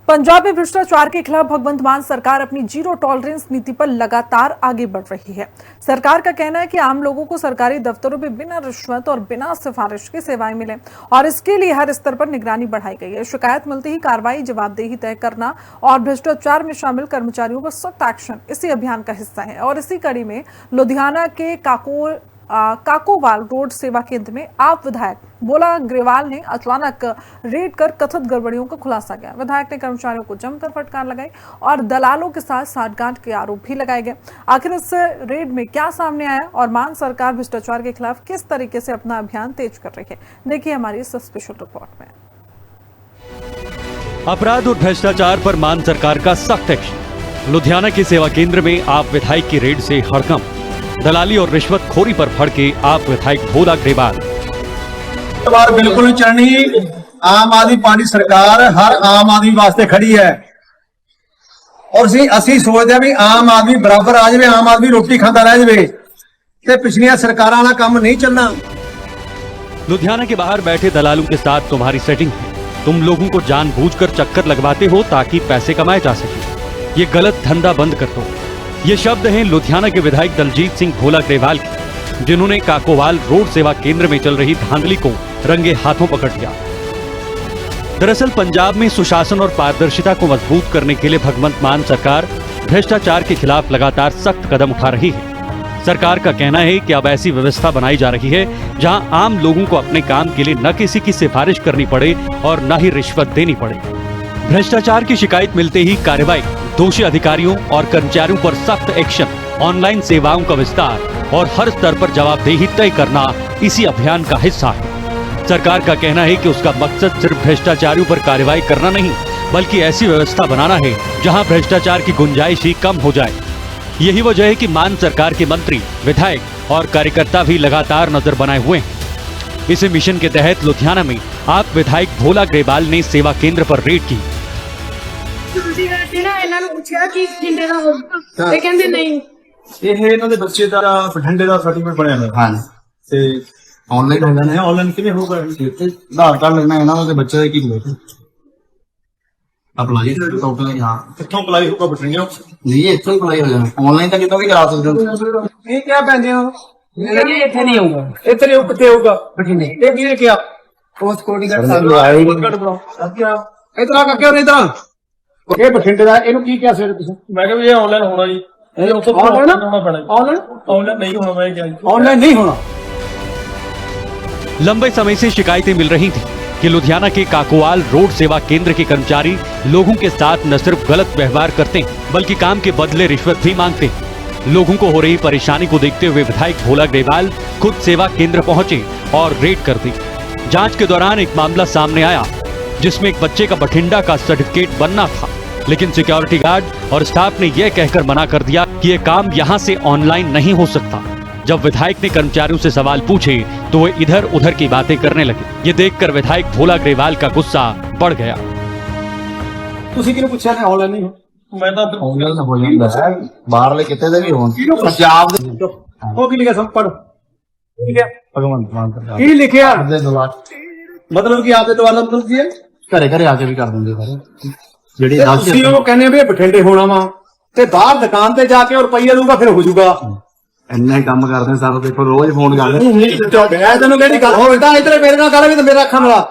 पंजाब में भ्रष्टाचार के खिलाफ भगवंत मान सरकार अपनी जीरो टॉलरेंस नीति पर लगातार आगे बढ़ रही है। सरकार का कहना है कि आम लोगों को सरकारी दफ्तरों में बिना रिश्वत और बिना सिफारिश की सेवाएं मिले और इसके लिए हर स्तर पर निगरानी बढ़ाई गई है। शिकायत मिलते ही कार्रवाई, जवाबदेही तय करना और भ्रष्टाचार में शामिल कर्मचारियों पर सख्त एक्शन इसी अभियान का हिस्सा है। और इसी कड़ी में लुधियाना के काकोवाल रोड सेवा केंद्र में आप विधायक भोला ग्रेवाल ने अचानक रेड कर कथित गड़बड़ियों का खुलासा किया। विधायक ने कर्मचारियों को जमकर फटकार लगाई और दलालों के साथ साठगांठ के आरोप भी लगाए गए। आखिर इस रेड में क्या सामने आया और मान सरकार भ्रष्टाचार के खिलाफ किस तरीके से अपना अभियान तेज कर रही है, देखिए हमारी इस स्पेशल रिपोर्ट में। अपराध और भ्रष्टाचार पर मान सरकार का सख्त एक्शन। लुधियाना के सेवा केंद्र में आप विधायक की रेड से हड़कंप। दलाली और रिश्वतखोरी पर भड़के आप विधायक भोला ग्रेवाल। बिल्कुल नहीं चलनी। आम आदमी पार्टी सरकार हर आम आदमी वास्ते खड़ी है और असी सोचते हैं भी आम आदमी बराबर आ जाए, आम आदमी रोटी खाता रह जाए ते पिछलियां सरकारां वाला काम नहीं चलना। लुधियाना के बाहर बैठे दलालों के साथ तुम्हारी सेटिंग है। तुम लोगों को जानबूझकर चक्कर लगवाते हो ताकि पैसे कमाए जा सके। ये गलत धंधा बंद कर दो। ये शब्द हैं लुधियाना के विधायक दलजीत सिंह भोला ग्रेवाल के, जिन्होंने काकोवाल रोड सेवा केंद्र में चल रही धांधली को रंगे हाथों पकड़ लिया। दरअसल पंजाब में सुशासन और पारदर्शिता को मजबूत करने के लिए भगवंत मान सरकार भ्रष्टाचार के खिलाफ लगातार सख्त कदम उठा रही है। सरकार का कहना है कि अब ऐसी व्यवस्था बनाई जा रही है जहां आम लोगों को अपने काम के लिए न किसी की सिफारिश करनी पड़े और न ही रिश्वत देनी पड़े। भ्रष्टाचार की शिकायत मिलते ही कार्रवाई, दोषी अधिकारियों और कर्मचारियों पर सख्त एक्शन, ऑनलाइन सेवाओं का विस्तार और हर स्तर पर जवाबदेही तय करना इसी अभियान का हिस्सा है। सरकार का कहना है कि उसका मकसद सिर्फ भ्रष्टाचारियों पर कार्रवाई करना नहीं, बल्कि ऐसी व्यवस्था बनाना है जहां भ्रष्टाचार की गुंजाइश ही कम हो जाए। यही वजह है कि मान सरकार के मंत्री, विधायक और कार्यकर्ता भी लगातार नजर बनाए हुए हैं। इस मिशन के तहत लुधियाना में आप विधायक भोला ग्रेवाल ने सेवा केंद्र पर रेड की। बच्चे का बठिंडे का सर्टिफिकेट बनया हाँ ते ऑनलाइन होना है। ऑनलाइन किवें होगा? आधार कार्ड लगना है ना ਉਹਦੇ ਬੱਚੇ ਦਾ ਕੀ ਹੋਵੇ अप्लाई टोटल यहां किथों अप्लाई होगा? बठिंडे नहीं ये इथों अप्लाई हो जाना। ऑनलाइन ਤਾਂ ਕਿਤੋਂ ਵੀ ਕਰਾ ਸਕਦੇ ਹੋ। ਇਹ क्या ਪੈਂਦੇ ਹੋ? ये ਇੱਥੇ ਨਹੀਂ ਹੋਊਗਾ। ਇੱਥੇ ਨਹੀਂ ਕਿੱਥੇ ਹੋਊਗਾ? ਬਠਿੰਡੇ। ਇਹ ਕੀ ਕਿਹਾ? पोस्ट कोडिंग का इधर आ क्यों नहीं इधर ये बठिंडे ਦਾ ਇਹਨੂੰ ਕੀ ਕਿਹਾ ਸੀ ਤੁਸੀਂ? ਮੈਂ ਕਿਹਾ ਵੀ ਇਹ ਆਨਲਾਈਨ ਹੋਣਾ ਜੀ। ਇਹ ਉੱਥੇ ਆਨਲਾਈਨ ਹੋਣਾ ਪੈਣਾ। ऑनलाइन नहीं होना। मैं क्या ऑनलाइन नहीं होना। लंबे समय से शिकायतें मिल रही थी कि लुधियाना के काकोवाल रोड सेवा केंद्र के कर्मचारी लोगों के साथ न सिर्फ गलत व्यवहार करते हैं, बल्कि काम के बदले रिश्वत भी मांगते हैं। लोगों को हो रही परेशानी को देखते हुए विधायक भोला ग्रेवाल खुद सेवा केंद्र पहुंचे और रेड कर दी। जांच के दौरान एक मामला सामने आया जिसमें एक बच्चे का बठिंडा का सर्टिफिकेट बनना था, लेकिन सिक्योरिटी गार्ड और स्टाफ ने यह कहकर मना कर दिया कि यह काम यहां से ऑनलाइन नहीं हो सकता। जब विधायक ने कर्मचारियों से सवाल पूछे तो वे इधर उधर की बातें करने लगे। ये देखकर विधायक भोला ग्रेवाल का गुस्सा बढ़ गया। ਤੁਸੀਂ ਕਿਹਨੂੰ ਪੁੱਛਿਆ ਨੇ ਆਨਲਾਈਨ ਨਹੀਂ ਹੋ? ਮੈਂ ਤਾਂ ਆਨਲਾਈਨ ਨਾ ਹੋ ਜਾਂਦਾ ਹੈ, ਬਾਹਰਲੇ ਕਿਤੇ ਦੇ ਵੀ ਹੋਣ। ਪੰਜਾਬ ਦੇ ਉਹ ਕੀ ਲਿਖਿਆ ਸਭ ਪੜ੍ਹ। ਠੀਕ ਹੈ ਭਗਵੰਤ ਮਾਨ ਸਰਕਾਰ ਕੀ ਲਿਖਿਆ? ਦੇ ਦੁਆਰ ਮਤਲਬ ਕਿ ਆਪਦੇ ਦੁਆਰ ਦਾ ਮਤਲਬ ਕੀ ਹੈ? ਘਰੇ ਘਰੇ ਆ ਕੇ ਵੀ ਕਰ ਦਿੰਦੇ ਸਾਰੇ ਜਿਹੜੀ ਤੁਸੀਂ ਉਹ ਕਹਿੰਦੇ ਵੀ ਬਠਿੰਡੇ ਹੋਣਾ ਵਾ ਤੇ ਬਾਹਰ ਦੁਕਾਨ ਤੇ ਜਾ ਕੇ ਉਹ ਰੁਪਈਆ ਦੂਗਾ ਫਿਰ ਹੋ ਜਾਊਗਾ। ਇੰਨਾ ਹੀ ਕੰਮ ਕਰਦੇ ਸਾਰੇ। ਦੇਖੋ ਰੋਜ਼ ਫੋਨ ਕਰਦੇ। ਮੈਂ ਤੈਨੂੰ ਕਿਹੜੀ ਗੱਲ ਹੋਵੇ ਤਾਂ ਇੱਧਰ ਮੇਰੇ ਨਾਲ ਗੱਲ ਵੀ ਤੇ ਮੇਰਾ ਅੱਖਾਂ ਨਾਲ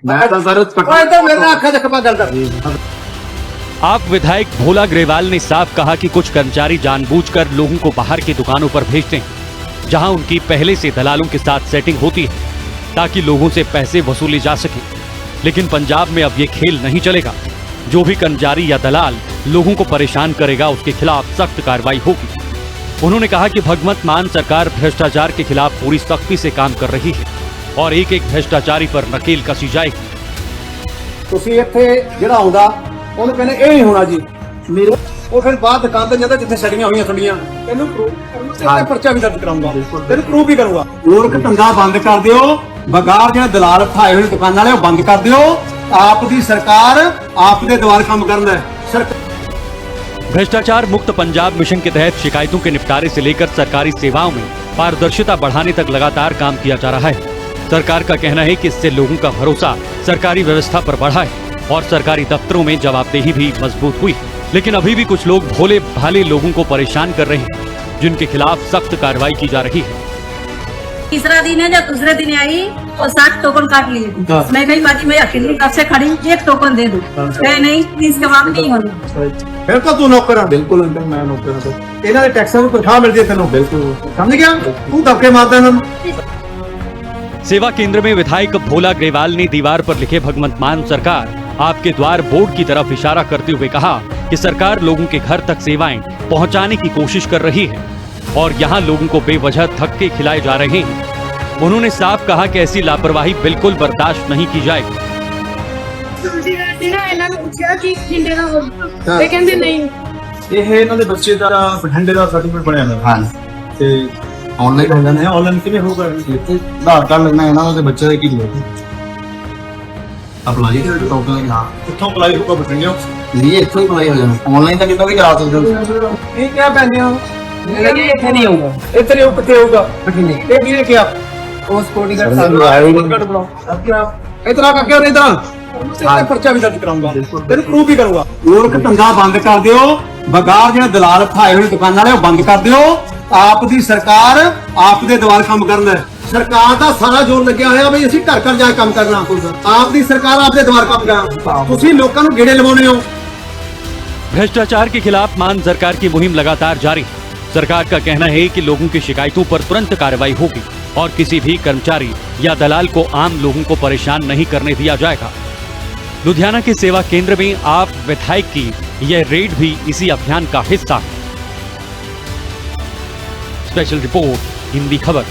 ਮੈਂ ਤਾਂ ਸਰ ਇੱਧਰ ਮੇਰੇ ਨਾਲ ਅੱਖਾਂ ਚੱਕਪਾ ਗੱਲ ਕਰ। आप विधायक भोला ग्रेवाल ने साफ कहा कि कुछ कर्मचारी जानबूझकर लोगों को बाहर की दुकानों पर भेजते हैं जहां उनकी पहले से दलालों के साथ सेटिंग होती है ताकि लोगों से पैसे वसूले जा सके। लेकिन पंजाब में अब ये खेल नहीं चलेगा। जो भी कर्मचारी या दलाल लोगों को परेशान करेगा उसके खिलाफ सख्त कार्रवाई होगी। उन्होंने कहा कि भगवंत मान सरकार भ्रष्टाचार के खिलाफ पूरी सख्ती से काम कर रही है और एक एक भ्रष्टाचारी पर नकेल कसी जाएगी। ਤੁਸੀਂ ਇੱਥੇ ਜਿਹੜਾ ਆਉਂਦਾ ਉਹਨੂੰ ਕਹਿੰਦੇ ਇਹ ਨਹੀਂ ਹੋਣਾ ਜੀ ਮੇਰੇ ਉਹ ਫਿਰ ਬਾਹਰ ਦੁਕਾਨ ਤੇ ਜਾਂਦਾ ਜਿੱਥੇ ਛੜੀਆਂ ਹੋਈਆਂ ਥੋੜੀਆਂ ਇਹਨੂੰ ਪ੍ਰੂਫ ਪਰਚਾ ਵੀ ਦਰਜ ਕਰਾਉਂਗਾ, ਤੈਨੂੰ ਪ੍ਰੂਫ ਵੀ ਕਰੂੰਗਾ। ਹੋਰ ਕਿ ਧੰਦਾ ਬੰਦ ਕਰ ਦਿਓ। ਬਗਾਰ ਜਿਹੜੇ ਦਲਾਲ ਠਾਏ ਹੋਏ ਦੁਕਾਨਾਂ ਵਾਲੇ ਉਹ ਬੰਦ ਕਰ ਦਿਓ। ਆਪ ਦੀ ਸਰਕਾਰ ਆਪ ਦੇ ਦੁਆਰ ਕੰਮ ਕਰਨਾ है। भ्रष्टाचार मुक्त पंजाब मिशन के तहत शिकायतों के निपटारे से लेकर सरकारी सेवाओं में पारदर्शिता बढ़ाने तक लगातार काम किया जा रहा है। सरकार का कहना है कि इससे लोगों का भरोसा सरकारी व्यवस्था पर बढ़ा है और सरकारी दफ्तरों में जवाबदेही भी मजबूत हुई है। लेकिन अभी भी कुछ लोग भोले भाले लोगों को परेशान कर रहे हैं, जिनके खिलाफ सख्त कार्रवाई की जा रही है। तीसरा दिन है, जब दूसरे दिन आई और 60 टोकन काट लिए। मैं कही बाजी मैं अकेली कब से खड़ी, एक टोकन दे दूं। कहे नहीं, प्लीज कमाल नहीं होनी। फिर तो तू नौकर है। बिल्कुल अंकल मैं नौकर हूं। ਇਹਨਾਂ ਦੇ ਟੈਕਸਾਂ ਨੂੰ ਤਨਖਾਹ ਮਿਲਦੀ ਹੈ ਤੈਨੂੰ। बिल्कुल समझ गया? तू दबके मारता है। सेवा केंद्र में विधायक भोला ग्रेवाल ने दीवार पर लिखे भगवंत मान सरकार आपके द्वार बोर्ड की तरफ इशारा करते हुए कहा कि सरकार लोगों के घर तक सेवाएं पहुंचाने की कोशिश कर रही है और यहाँ लोगों को बेवजह धक्के खिलाए जा रहे हैं। उन्होंने साफ कहा कि ऐसी लापरवाही बिल्कुल बर्दाश्त नहीं की जाएगी। ਇਹ ਇਹਨਾਂ ਦੇ ਬੱਚੇ ਦਾ ਬਠਿੰਡੇ ਦਾ ਸਰਟੀਫਿਕੇਟ ਬਣਿਆ ਹੋਇਆ हाँ ਤੇ ऑनलाइन हो जाना ਹੈ ਆਨਲਾਈਨ ਕਿਵੇਂ ਹੋਊਗਾ? है आधार कार्ड लगना है ना तो बच्चे की लोग अप्लाई टोकन ना ਕਿੱਥੋਂ ਅਪਲਾਈ ਹੋਊਗਾ ਬਠਿੰਡੇ? ये इतना ही अप्लाई हो जाना ऑनलाइन का कितना भी करा सकते हो। ਇਹ ਕਿਆ ਪੈਂਦੇ ਹੋ? ਇੱਥੇ ਨਹੀਂ ਹੋਊਗਾ। ਇੱਥੇ ਨਹੀਂ ਕਿੱਥੇ ਹੋਊਗਾ? ਬਠਿੰਡੇ। ਇਹ ਵੀਰੇ ਕਿਆ? ਉਸ ਕੋਡੀ ਦਾ ਕਾਰਡ ਬਣਾਓ। ਇਤਨਾ ਕਰਕੇ और इधर ਤੇ ਪਰਚਾ ਵੀ ਦਰਜ ਕਰਾਉਂਗਾ। ਤੈਨੂੰ ਪ੍ਰੂਫ ਵੀ ਕਰੂੰਗਾ। ਮੂਰਖ ਧੰਦਾ ਬੰਦ ਕਰ ਦਿਓ। ਬਗਾਰ ਜਿਹੜੇ ਦਲਾਲ ਭਾਏ ਹੋਏ ਦੁਕਾਨਾਂ ਵਾਲੇ ਉਹ ਬੰਦ ਕਰ ਦਿਓ। ਆਪ ਦੀ ਸਰਕਾਰ ਆਪ ਦੇ ਦੁਆਰ ਕੰਮ ਕਰਨਾ ਹੈ। ਸਰਕਾਰ ਦਾ ਸਾਰਾ ਜ਼ੋਰ ਲੱਗਿਆ ਹੋਇਆ ਬਈ ਅਸੀਂ ਘਰ ਘਰ ਜਾ ਕੇ ਕੰਮ ਕਰਨਾ। ਆਪ ਦੀ ਸਰਕਾਰ ਆਪ ਦੇ ਦੁਆਰ ਕੰਮ ਕਰਨਾ। ਤੁਸੀਂ ਲੋਕਾਂ ਨੂੰ ਗੇੜੇ ਲਵਾਉਣੇ ਹੋ। भ्रष्टाचार के खिलाफ मान सरकार की मुहिम लगातार जारी है। सरकार का कहना है कि लोगों की शिकायतों पर तुरंत कार्रवाई होगी और किसी भी कर्मचारी या दलाल को आम लोगों को परेशान नहीं करने दिया जाएगा। लुधियाना के सेवा केंद्र में आप विधायक की यह रेड भी इसी अभियान का हिस्सा है। स्पेशल रिपोर्ट, हिंदी खबर।